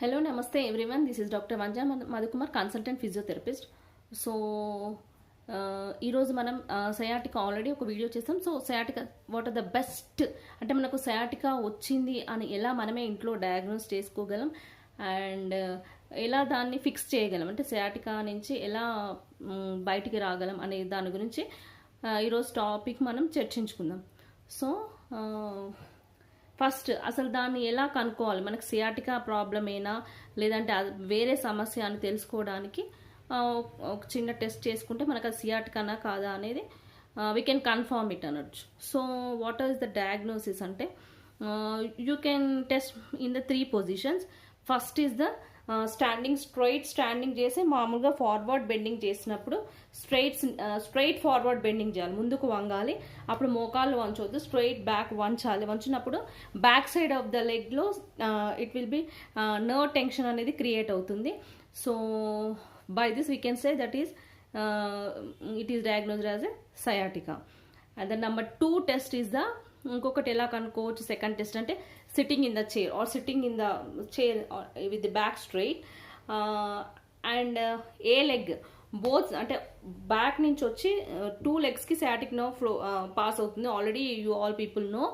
Hello, namaste everyone. This is Dr. Vanja Madhukumar, consultant physiotherapist. So ఈరోజు మనం sciatica already ఒక video చేస్తాం. So sciatica what are the best, అంటే మనకు sciatica వచ్చింది అని ఎలా మనమే ఇంట్లో డయాగ్నోస్ చేసుకోగలం అండ్ ఎలా దాన్ని ఫిక్స్ చేయగలం, అంటే సయాటికా నుంచి ఎలా బయటికి రాగలం అనే దాని గురించి ఈరోజు టాపిక్ మనం చర్చించుకుందాం. సో ఫస్ట్ అసలు దాన్ని ఎలా కనుక్కోవాలి, మనకు సియాటికా ప్రాబ్లమేనా లేదంటే వేరే సమస్య అని తెలుసుకోవడానికి ఒక చిన్న టెస్ట్ చేసుకుంటే మనకు అది సియాటికానా కాదా అనేది వీ కెన్ కన్ఫర్మ్ ఇట్ అనొచ్చు. So what is the diagnosis అంటే you can test in the 3 positions. First is the standing చేసి మామూలుగా ఫార్వర్డ్ బెండింగ్ చేసినప్పుడు స్ట్రైట్ ఫార్వర్డ్ బెండింగ్ చేయాలి, ముందుకు వంగాలి. అప్పుడు మోకాళ్ళు వంచవద్దు, స్ట్రైట్ బ్యాక్ వంచాలి. వంచినప్పుడు బ్యాక్ సైడ్ ఆఫ్ ద లెగ్లో it will be nerve tension అనేది క్రియేట్ అవుతుంది. So by this we can say that is it is diagnosed as a sciatica. And the number 2 test is the, ఇంకొకటి ఎలా కనుక్కోవచ్చు second test అంటే sitting in the chair or sitting in the chair with the back straight and a leg both, అంటే back నుంచి వచ్చి 2 లెగ్స్కి sciatic nerve flow pass అవుతుంది. Already you all people know,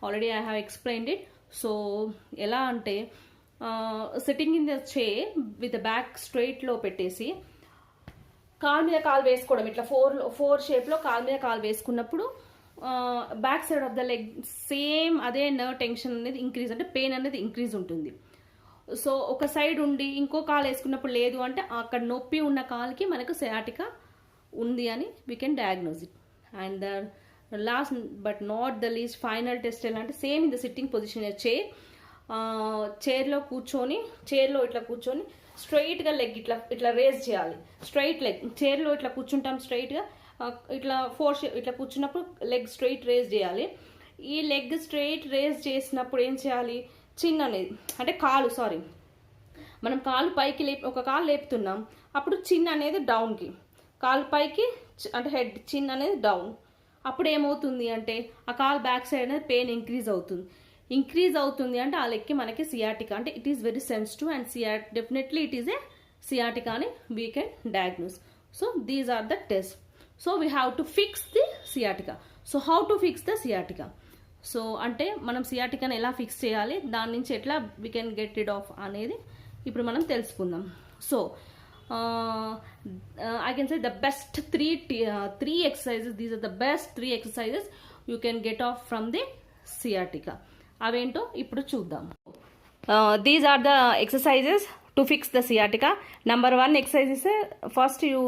already I have explained it. So ఎలా అంటే sitting in the chair with the back స్ట్రైట్లో పెట్టేసి కాలు మీద కాలు వేసుకోవడం, ఇట్లా ఫోర్ షేప్లో కాలు మీద కాలు వేసుకున్నప్పుడు back side of the leg same అదే నర్వ్ టెన్షన్ అనేది ఇంక్రీజ్, అంటే పెయిన్ అనేది ఇంక్రీజ్ ఉంటుంది. సో ఒక సైడ్ ఉండి ఇంకో కాలు వేసుకున్నప్పుడు లేదు అంటే అక్కడ నొప్పి ఉన్న కాలుకి మనకు సయాటికా ఉంది అని we can diagnose it. And the last but not the least final test ఎలా అంటే same in the sitting position చైర్లో ఇట్లా కూర్చొని స్ట్రైట్గా లెగ్ ఇట్లా రేజ్ చేయాలి. స్ట్రైట్ లెగ్ చైర్లో ఇట్లా కూర్చుంటాం స్ట్రైట్గా, ఇట్లా ఇట్లా కూర్చున్నప్పుడు లెగ్ స్ట్రైట్ రేజ్ చేయాలి. ఈ లెగ్ స్ట్రైట్ రేజ్ చేసినప్పుడు ఏం చేయాలి, చిన్ అనేది అంటే మనం కాలు పైకి ఒక కాలు లేపుతున్నాం, అప్పుడు చిన్ అనేది డౌన్కి, కాలు పైకి అంటే హెడ్ చిన్ అనేది డౌన్. అప్పుడు ఏమవుతుంది అంటే ఆ కాలు బ్యాక్ సైడ్ అనేది పెయిన్ ఇంక్రీజ్ అవుతుంది అంటే ఆ లెక్కి మనకి సియాటికా, అంటే it is very sensitive and definitely it is a sciatica అని we can diagnose. So these are the test. So we have to fix the sciatica. So how to fix the sciatica, so అంటే మనం సియాటికాని ఎలా fix చేయాలి, దాని నుంచి ఎట్లా we can get it off అనేది ఇప్పుడు మనం తెలుసుకుందాం. So I can say the best three exercises, these are the best 3 exercises you can get off from the sciatica. అవేంటో ఇప్పుడు చూద్దాం. These are the exercises to fix the sciatica. Number 1 exercise is first you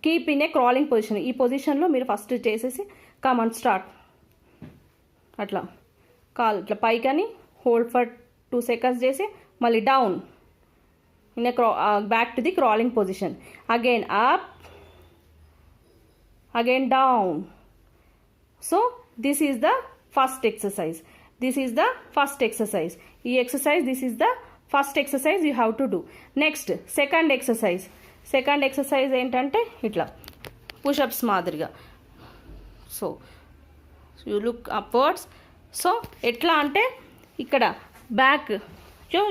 keep in a crawling position. ఈ పొజిషన్లో మీరు first చేసేసి come and start, అట్లా కాలు ఇట్లా పైకని హోల్డ్ ఫర్ 2 seconds చేసి మళ్ళీ down in a back to the crawling position, again up, again down. So this is the first exercise. This is the first exercise. This is the first exercise you have to do. Next, second exercise ఏంటంటే ఇట్లా pushups మాదిరిగా. So you look upwards. So ఎట్లా అంటే ఇక్కడ back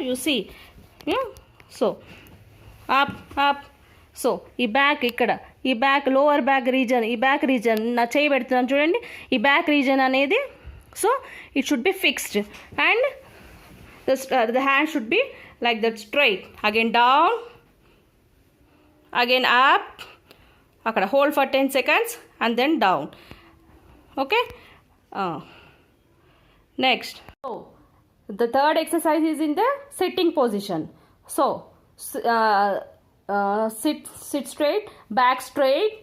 you see, so up. So ఈ back ఇక్కడ, ఈ back lower back reason నా చేయి పెడుతున్నాను చూడండి, ఈ బ్యాక్ రీజన్ అనేది, so it should be fixed and the hand should be like that, straight, again down, again up, akada hold for 10 seconds and then down. Okay, next, so the third exercise is in the sitting position. So sit straight, back straight.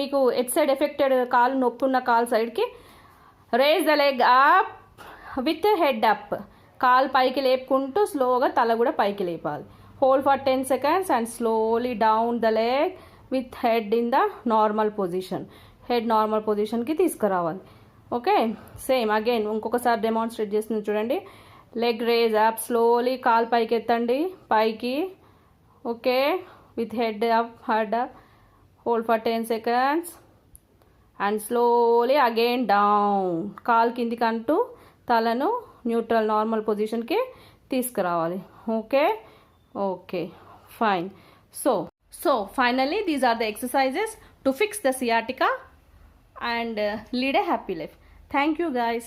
మీకు at side affected కాలు నొప్పి ఉన్న కాలు సైడ్కి raise the leg up with head up, కాలు పైకి లేపుకుంటూ స్లోగా తల కూడా పైకి లేపాలి. Hold for 10 seconds and slowly down the leg with head in the normal పొజిషన్కి తీసుకురావాలి. ఓకే, సేమ్ అగైన్ ఇంకొకసారి డెమాన్స్ట్రేట్ చేస్తుంది చూడండి. లెగ్ రేజ్ అప్, స్లోలీ కాలు పైకి ఎత్తండి, పైకి. Okay, with head up, hold for 10 seconds and slowly again down, కాలు కిందికి అంటూ తలను న్యూట్రల్ నార్మల్ పొజిషన్కి తీసుకురావాలి. Okay okay fine. So finally these are the exercises to fix the sciatica and lead a happy life. Thank you guys.